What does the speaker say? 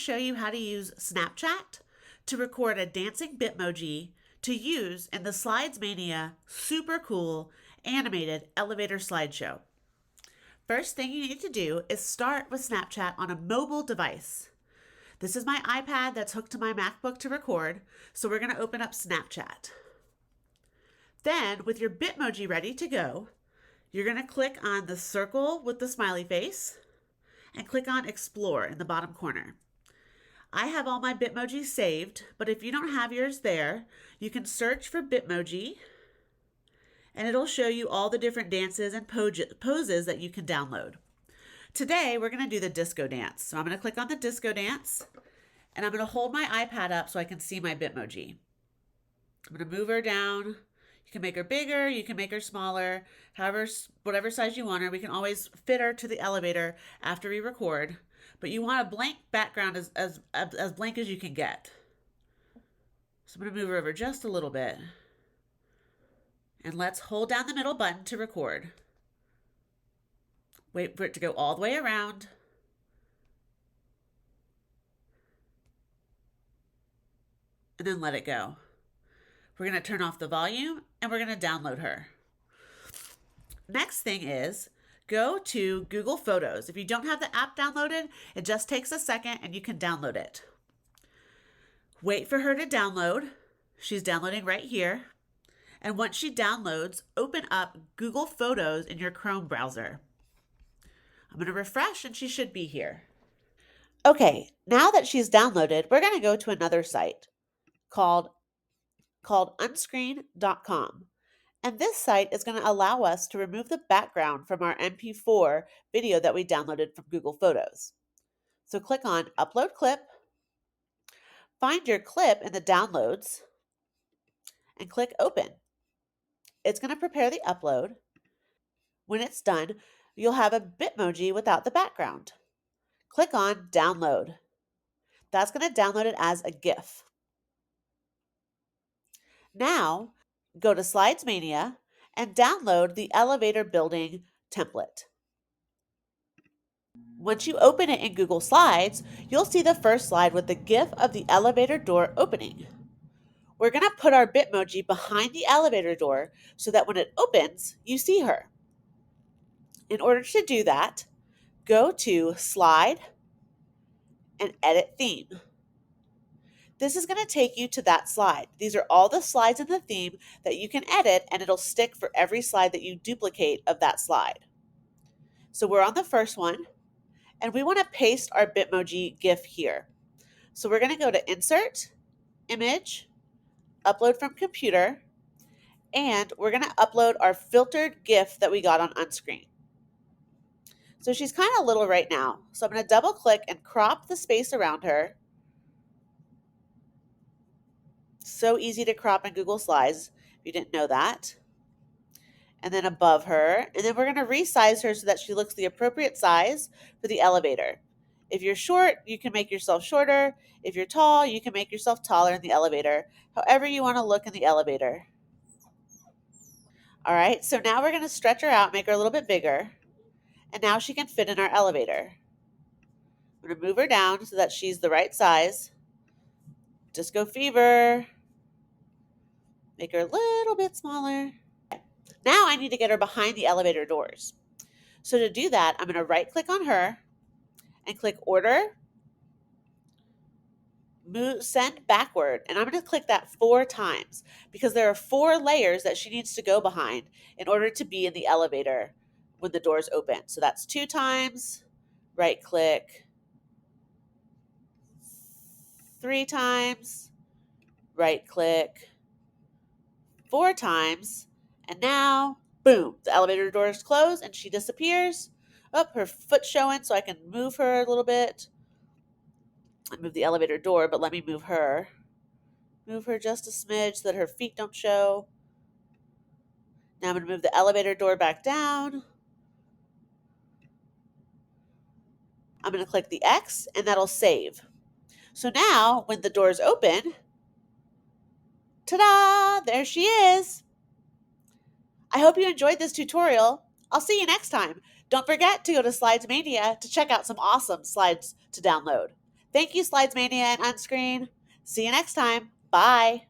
show you how to use Snapchat to record a dancing Bitmoji to use in the Slidesmania super cool animated elevator slideshow. First thing you need to do is start with Snapchat on a mobile device. This is my iPad that's hooked to my MacBook to record, so we're going to open up Snapchat. Then, with your Bitmoji ready to go, you're going to click on the circle with the smiley face and click on Explore in the bottom corner. I have all my Bitmojis saved, but if you don't have yours there, you can search for Bitmoji and it'll show you all the different dances and poses that you can download. Today, we're going to do the disco dance. So I'm going to click on the disco dance and I'm going to hold my iPad up so I can see my Bitmoji. I'm going to move her down. You can make her bigger, you can make her smaller, however, whatever size you want her. We can always fit her to the elevator after we record, but you want a blank background as blank as you can get. So I'm going to move her over just a little bit. And let's hold down the middle button to record. Wait for it to go all the way around. And then let it go. We're going to turn off the volume and we're going to download her. Next thing is go to Google Photos. If you don't have the app downloaded, it just takes a second and you can download it. Wait for her to download. She's downloading right here. And once she downloads, open up Google Photos in your Chrome browser. I'm going to refresh and she should be here. Okay, now that she's downloaded, we're going to go to another site called unscreen.com. And this site is going to allow us to remove the background from our MP4 video that we downloaded from Google Photos. So click on Upload Clip, find your clip in the downloads, and click Open. It's going to prepare the upload. When it's done, you'll have a Bitmoji without the background. Click on Download. That's going to download it as a GIF. Now, go to Slidesmania and download the elevator building template. Once you open it in Google Slides, you'll see the first slide with the GIF of the elevator door opening. We're going to put our Bitmoji behind the elevator door so that when it opens, you see her. In order to do that, go to Slide and Edit Theme. This is going to take you to that slide. These are all the slides in the theme that you can edit, and it'll stick for every slide that you duplicate of that slide. So we're on the first one, and we want to paste our Bitmoji GIF here. So we're going to go to Insert, Image, Upload from Computer, and we're going to upload our filtered GIF that we got on Unscreen. So she's kind of little right now. So I'm going to double click and crop the space around her. So easy to crop in Google Slides, if you didn't know that. And then above her, and then we're going to resize her so that she looks the appropriate size for the elevator. If you're short, you can make yourself shorter. If you're tall, you can make yourself taller in the elevator, however you want to look in the elevator. All right, so now we're going to stretch her out, make her a little bit bigger, and now she can fit in our elevator. I'm going to move her down so that she's the right size. Disco Fever. Make her a little bit smaller. Now I need to get her behind the elevator doors. So to do that, I'm going to right click on her and click Order, Send Backward. And I'm going to click that 4 times because there are 4 layers that she needs to go behind in order to be in the elevator when the doors open. So that's 2 times, right click, 3 times, right click, 4 times, and now, boom, the elevator doors close and she disappears. Oh, her foot's showing, so I can move her a little bit. I move the elevator door, but let me move her. Move her just a smidge so that her feet don't show. Now I'm going to move the elevator door back down. I'm going to click the X, and that'll save. So now, when the doors open, ta-da! There she is. I hope you enjoyed this tutorial. I'll see you next time. Don't forget to go to Slidesmania to check out some awesome slides to download. Thank you, Slidesmania and Unscreen. See you next time. Bye.